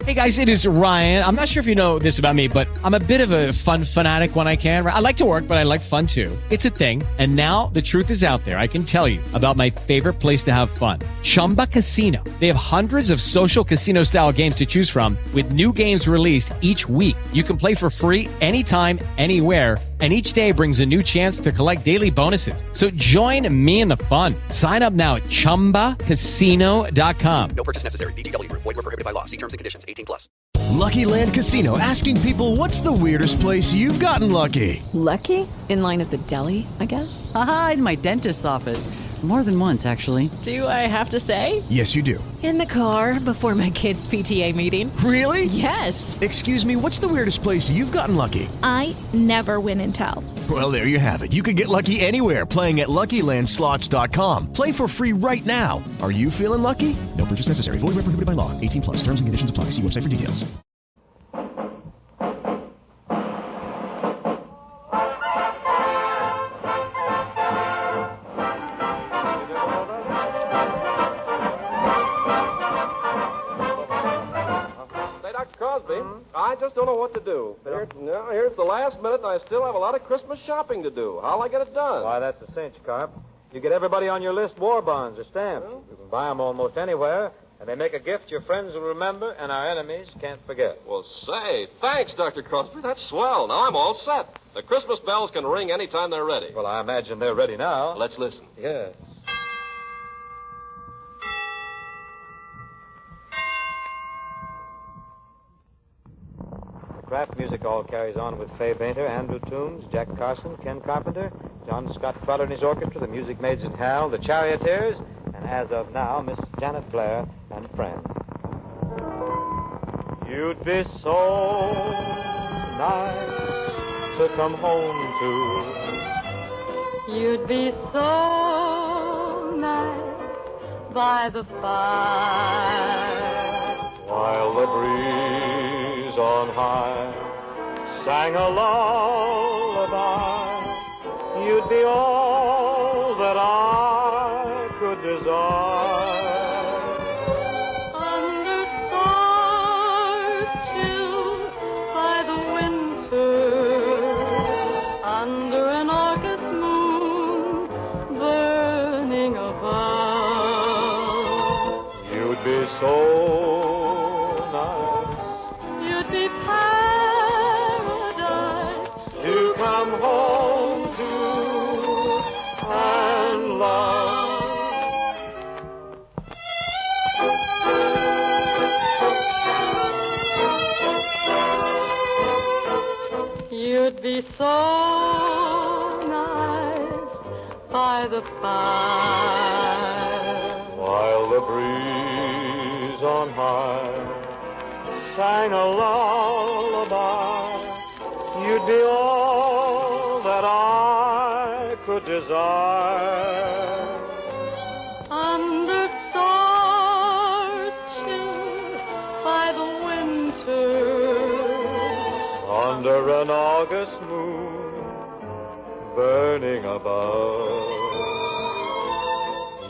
Hey guys, it is Ryan. I'm not sure if you know this about me, but I'm a bit of a fun fanatic when I can. I like to work, but I like fun too. It's a thing. And now the truth is out there. I can tell you about my favorite place to have fun. Chumba Casino. They have hundreds of social casino style games to choose from with new games released each week. You can play for free anytime, anywhere. And each day brings a new chance to collect daily bonuses. So join me in the fun. Sign up now at ChumbaCasino.com. No purchase necessary. VGW. Void where prohibited by law. See terms and conditions. 18+. Lucky Land Casino, asking people, what's the weirdest place you've gotten lucky? Lucky? In line at the deli, I guess? Aha, in my dentist's office. More than once, actually. Do I have to say? Yes, you do. In the car before my kids' PTA meeting. Really? Yes. Excuse me, what's the weirdest place you've gotten lucky? I never win and tell. Well, there you have it. You can get lucky anywhere, playing at LuckyLandSlots.com. Play for free right now. Are you feeling lucky? No purchase necessary. Void where prohibited by law. 18+. Terms and conditions apply. See website for details. Crosby, I just don't know what to do. Here's the last minute, and I still have a lot of Christmas shopping to do. How'll I get it done? Why, that's a cinch, Carp. You get everybody on your list war bonds or stamps. Well? You can buy them almost anywhere, and they make a gift your friends will remember and our enemies can't forget. Well, say, thanks, Dr. Crosby. That's swell. Now I'm all set. The Christmas bells can ring anytime they're ready. Well, I imagine they're ready now. Let's listen. Yes. Craft Music Hall carries on with Fay Bainter, Andrew Toombs, Jack Carson, Ken Carpenter, John Scott Cruller and his orchestra, the Music Maids at Hal, the Charioteers, and as of now, Miss Janet Blair and friends. You'd be so nice to come home to. You'd be so nice by the fire. While the breeze on high sang a lullaby, you'd be all that I could desire. Under stars chill by the winter, under an August moon burning above. You'd be so come home to and love. You'd be so nice by the fire. While the breeze on high sang a lullaby, you'd be all that I could desire. Under stars chill by the winter, under an August moon burning above,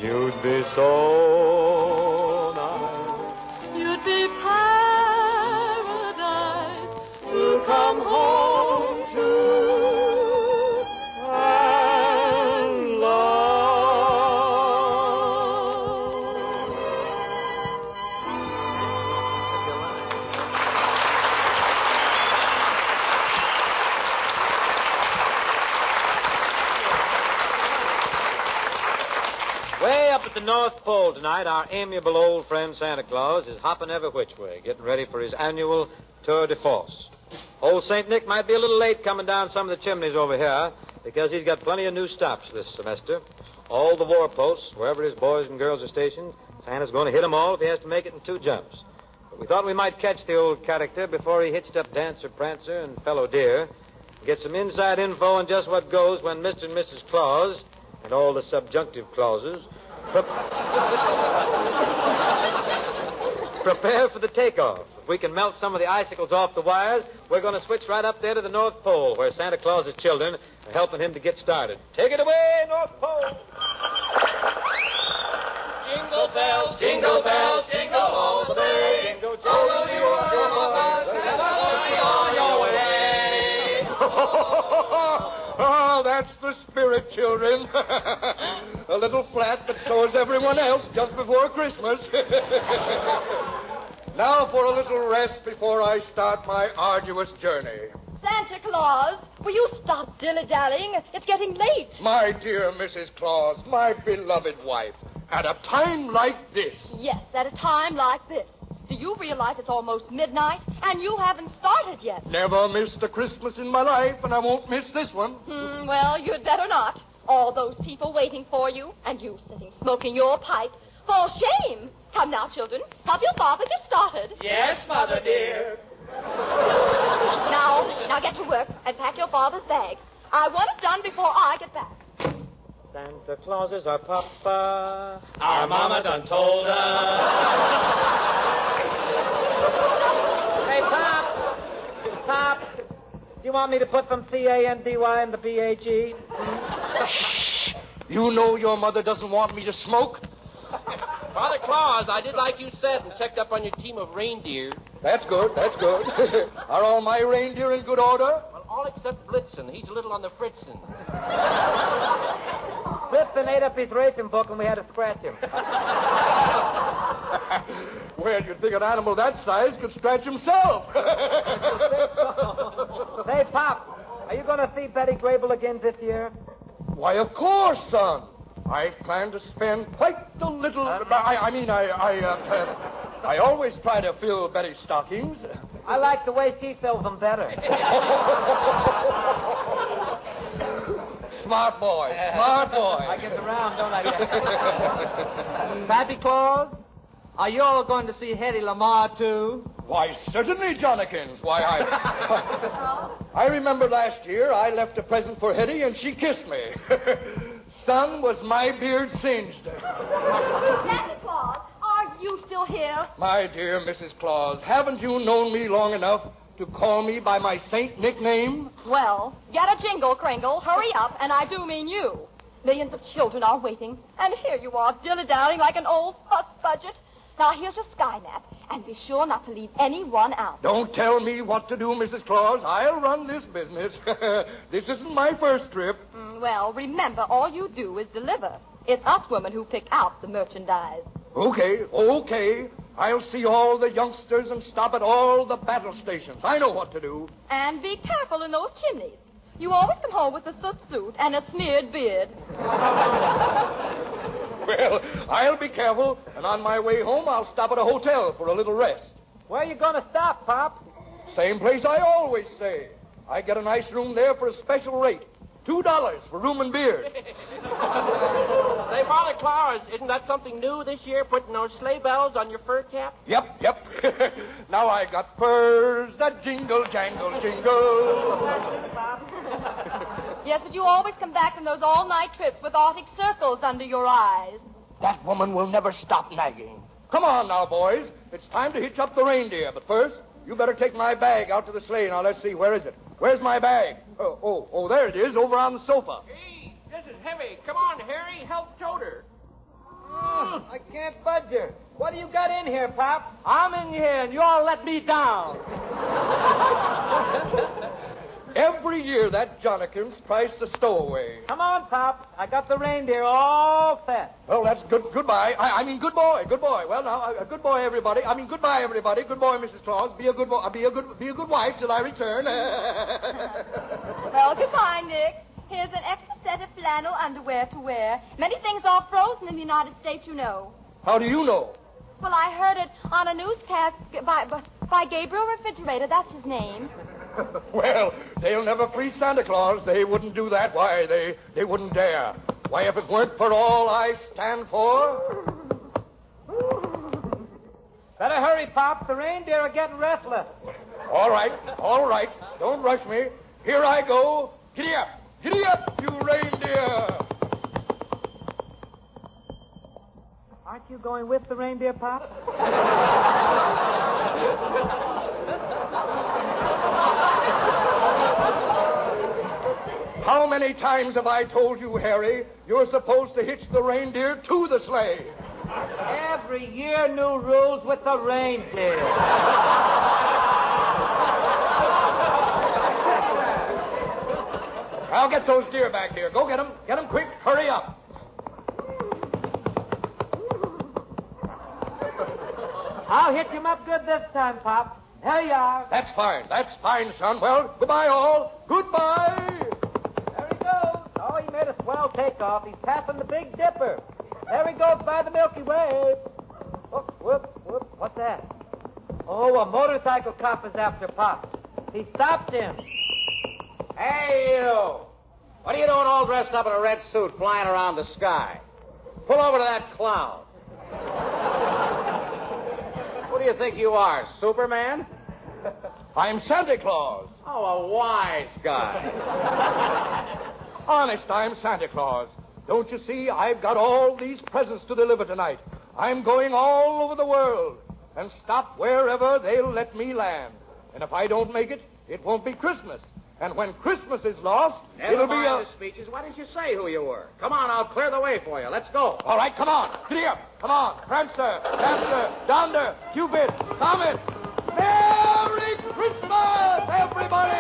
you'd be so nice. You'd be paradise to come home to and love. Way up at the North Pole tonight, our amiable old friend Santa Claus is hopping every which way, getting ready for his annual tour de force. Old St. Nick might be a little late coming down some of the chimneys over here because he's got plenty of new stops this semester. All the war posts, wherever his boys and girls are stationed, Santa's going to hit them all if he has to make it in 2 jumps. But we thought we might catch the old character before he hitched up Dancer, Prancer, and Fellow Deer, and get some inside info on just what goes when Mr. and Mrs. Claus, and all the subjunctive clauses, prepare for the takeoff. If we can melt some of the icicles off the wires, we're going to switch right up there to the North Pole, where Santa Claus's children are helping him to get started. Take it away, North Pole! Jingle bells, jingle bells, jingle all the way. Jingle, jingle, jingle. That's the spirit, children. A little flat, but so is everyone else just before Christmas. Now for a little rest before I start my arduous journey. Santa Claus, will you stop dilly-dallying? It's getting late. My dear Mrs. Claus, my beloved wife, at a time like this. Yes, at a time like this. Do you realize it's almost midnight, and you haven't started yet? Never missed a Christmas in my life, and I won't miss this one. Well, you'd better not. All those people waiting for you, and you sitting smoking your pipe. For shame. Come now, children. Help your father get started. Yes, Mother dear. Now get to work and pack your father's bag. I want it done before I get back. Santa Claus is our papa. Our mama done told us. Hey, Pop, do you want me to put some C-A-N-D-Y in the B-A-G? Shh. You know your mother doesn't want me to smoke. Father Claus, I did like you said and checked up on your team of reindeer. That's good. Are all my reindeer in good order? Well, all except Blitzen. He's a little on the fritzen. Blitzen ate up his racing book and we had to scratch him. Well, you'd think an animal that size could scratch himself. Say, Pop, are you going to see Betty Grable again this year? Why, of course, son. I plan to spend quite a little... I always try to fill Betty's stockings. I like the way she fills them better. Smart boy. I get around, don't I? Pappy Claus, are you all going to see Hedy Lamarr, too? Why, certainly, Johnnikins. I remember last year I left a present for Hetty and she kissed me. Son, was my beard singed. Santa Claus, are you still here? My dear Mrs. Claus, haven't you known me long enough to call me by my saint nickname? Well, get a jingle, Kringle. Hurry up, and I do mean you. Millions of children are waiting, and here you are, dilly-dallying like an old fuss budget. Now, here's your Skynet, and be sure not to leave anyone out. Don't tell me what to do, Mrs. Claus. I'll run this business. This isn't my first trip. Well, remember, all you do is deliver. It's us women who pick out the merchandise. Okay. I'll see all the youngsters and stop at all the battle stations. I know what to do. And be careful in those chimneys. You always come home with a soot suit and a smeared beard. Well, I'll be careful, and on my way home, I'll stop at a hotel for a little rest. Where are you going to stop, Pop? Same place I always stay. I get a nice room there for a special rate. $2 for room and beer. Say, Father Claus, isn't that something new this year, putting those sleigh bells on your fur cap? Yep. Now I got furs that jingle, jangle, jingle. Yes, but you always come back from those all-night trips with Arctic circles under your eyes. That woman will never stop nagging. Come on now, boys. It's time to hitch up the reindeer. But first, you better take my bag out to the sleigh. Now, let's see. Where is it? Where's my bag? Oh, there it is, over on the sofa. Hey, this is heavy. Come on, Harry, help tote her. I can't budge her. What do you got in here, Pop? I'm in here, and you all let me down. Every year, that Johnnikins tries to stow away. Come on, Pop. I got the reindeer all set. Well, that's good. Goodbye. I mean, good boy. Well, now, good boy, everybody. I mean, goodbye, everybody. Good boy, Mrs. Claus. Be a good boy. Be a good wife till I return. Well, goodbye, Nick. Here's an extra set of flannel underwear to wear. Many things are frozen in the United States, you know. How do you know? Well, I heard it on a newscast by Gabriel Refrigerator. That's his name. Well, they'll never freeze Santa Claus. They wouldn't do that. Why, they wouldn't dare. Why, if it weren't for all I stand for... Better hurry, Pop. The reindeer are getting restless. All right. Don't rush me. Here I go. Giddy up, you reindeer. Aren't you going with the reindeer, Pop? How many times have I told you, Harry, you're supposed to hitch the reindeer to the sleigh? Every year, new rules with the reindeer. Now get those deer back here. Go get them. Get them quick. Hurry up. I'll hit him up good this time, Pop. Here you are. That's fine. That's fine, son. Well, goodbye, all. Goodbye. There he goes. Oh, he made a swell takeoff. He's passing the Big Dipper. There he goes by the Milky Way. Whoop, whoop, whoop. What's that? Oh, a motorcycle cop is after Pop. He stopped him. Hey, you! What are you doing all dressed up in a red suit flying around the sky? Pull over to that cloud. Who do you think you are, Superman? I'm Santa Claus. Oh, a wise guy. Honest, I'm Santa Claus. Don't you see, I've got all these presents to deliver tonight. I'm going all over the world and stop wherever they'll let me land. And if I don't make it, it won't be Christmas. And when Christmas is lost, it'll be the speeches. Why didn't you say who you were? Come on, I'll clear the way for you. Let's go. All right, come on. Clear. Come on. Prancer, Dancer, Donder, Cupid, Comet. Merry Christmas, everybody!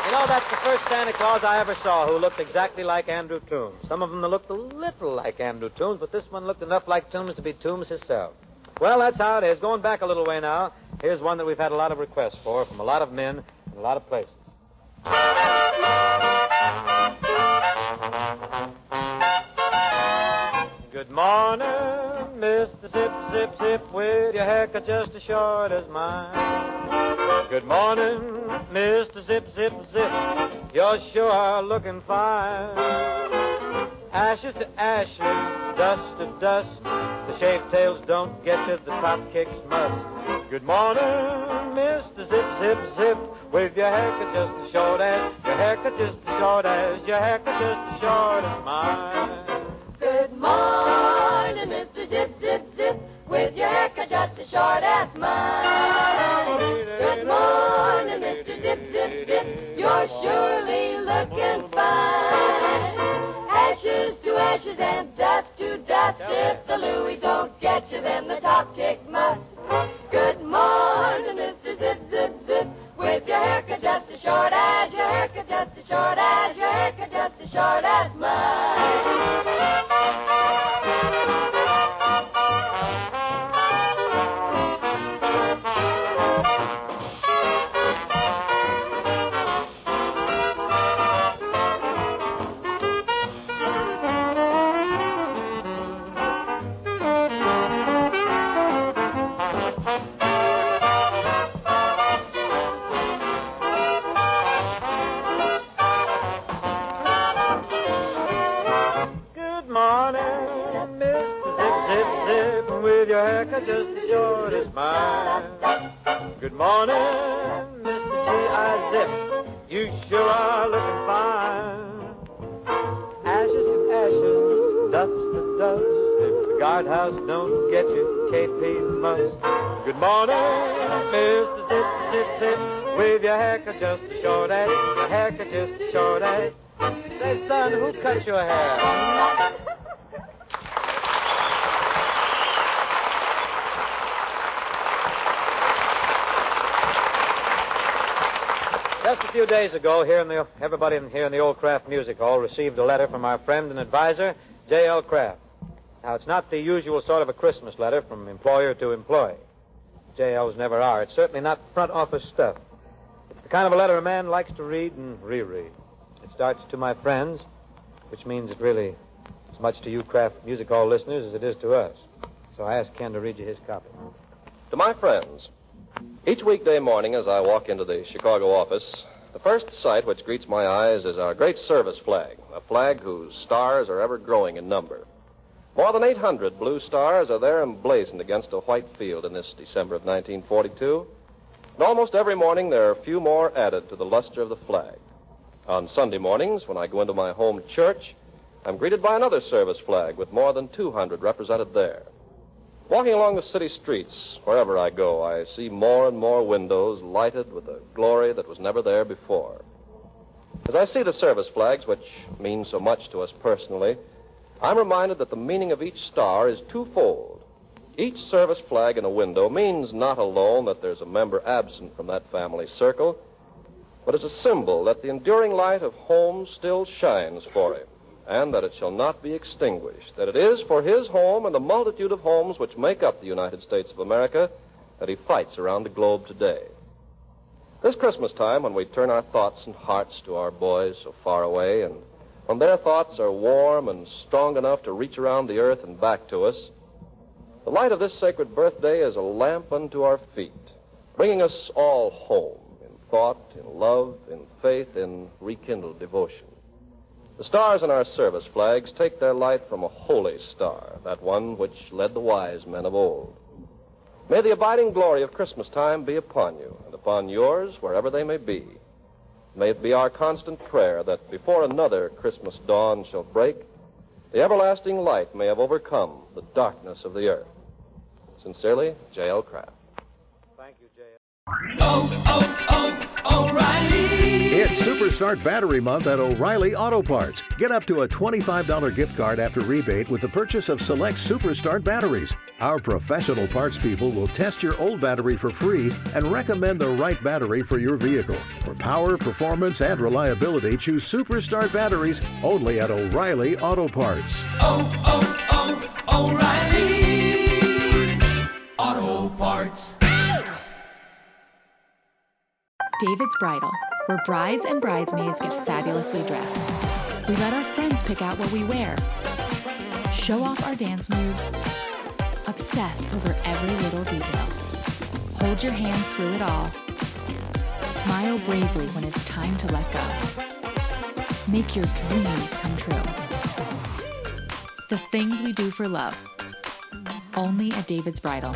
You know, that's the first Santa Claus I ever saw who looked exactly like Andrew Toombs. Some of them looked a little like Andrew Toombs, but this one looked enough like Toombs to be Toombs himself. Well, that's how it is. Going back a little way now, here's one that we've had a lot of requests for from a lot of men in a lot of places. Good morning, Mr. Zip, Zip, Zip, with your haircut just as short as mine. Good morning, Mr. Zip, Zip, Zip, you sure are looking fine. Ashes to ashes, dust to dust, the shaved tails don't get you, the top kicks must. Good morning, Mr. Zip, Zip, Zip, with your haircut just as short as, your haircut just as short as, your haircut just as short as mine. Good morning, Mr. Zip, Zip, Zip, with your haircut just as short as mine. Good morning, Mr. Zip, Zip, Zip, you're surely looking fine. Ashes to ashes and dust to dust, if the Louis don't get you, then the top kick must. Good morning, Mr. Zip, Zip, Zip, with your haircut just as short as, your haircut just as short as, your haircut just as short as mine. Just as short as mine. Good morning, Mr. G.I. Zip. You sure are looking fine. Ashes to ashes, dust to dust. If the guardhouse don't get you, KP must. Good morning, Mr. Zip, Zip, Zip, with your haircut just as short as, your haircut just as short as. Say, son, who cut your hair? Just a few days ago, everybody here in the Old Kraft Music Hall received a letter from our friend and advisor, J.L. Kraft. Now, it's not the usual sort of a Christmas letter from employer to employee. J.L.'s never are. It's certainly not front office stuff. It's the kind of a letter a man likes to read and reread. It starts to my friends, which means it really as much to you Kraft Music Hall listeners as it is to us. So I asked Ken to read you his copy. To my friends, each weekday morning as I walk into the Chicago office, the first sight which greets my eyes is our great service flag, a flag whose stars are ever growing in number. More than 800 blue stars are there emblazoned against a white field in this December of 1942. And almost every morning there are a few more added to the luster of the flag. On Sunday mornings, when I go into my home church, I'm greeted by another service flag with more than 200 represented there. Walking along the city streets, wherever I go, I see more and more windows lighted with a glory that was never there before. As I see the service flags, which mean so much to us personally, I'm reminded that the meaning of each star is twofold. Each service flag in a window means not alone that there's a member absent from that family circle, but is a symbol that the enduring light of home still shines for him, and that it shall not be extinguished, that it is for his home and the multitude of homes which make up the United States of America that he fights around the globe today. This Christmas time, when we turn our thoughts and hearts to our boys so far away, and when their thoughts are warm and strong enough to reach around the earth and back to us, the light of this sacred birthday is a lamp unto our feet, bringing us all home in thought, in love, in faith, in rekindled devotion. The stars in our service flags take their light from a holy star, that one which led the wise men of old. May the abiding glory of Christmas time be upon you and upon yours wherever they may be. May it be our constant prayer that before another Christmas dawn shall break, the everlasting light may have overcome the darkness of the earth. Sincerely, J.L. Kraft. Thank you, J.L. O'Reilly! It's Superstart Battery Month at O'Reilly Auto Parts. Get up to a $25 gift card after rebate with the purchase of select Superstart batteries. Our professional parts people will test your old battery for free and recommend the right battery for your vehicle. For power, performance, and reliability, choose Superstart batteries only at O'Reilly Auto Parts. O'Reilly Auto Parts. David's Bridal, where brides and bridesmaids get fabulously dressed. We let our friends pick out what we wear, show off our dance moves, obsess over every little detail, hold your hand through it all, smile bravely when it's time to let go. Make your dreams come true. The things we do for love, only at David's Bridal.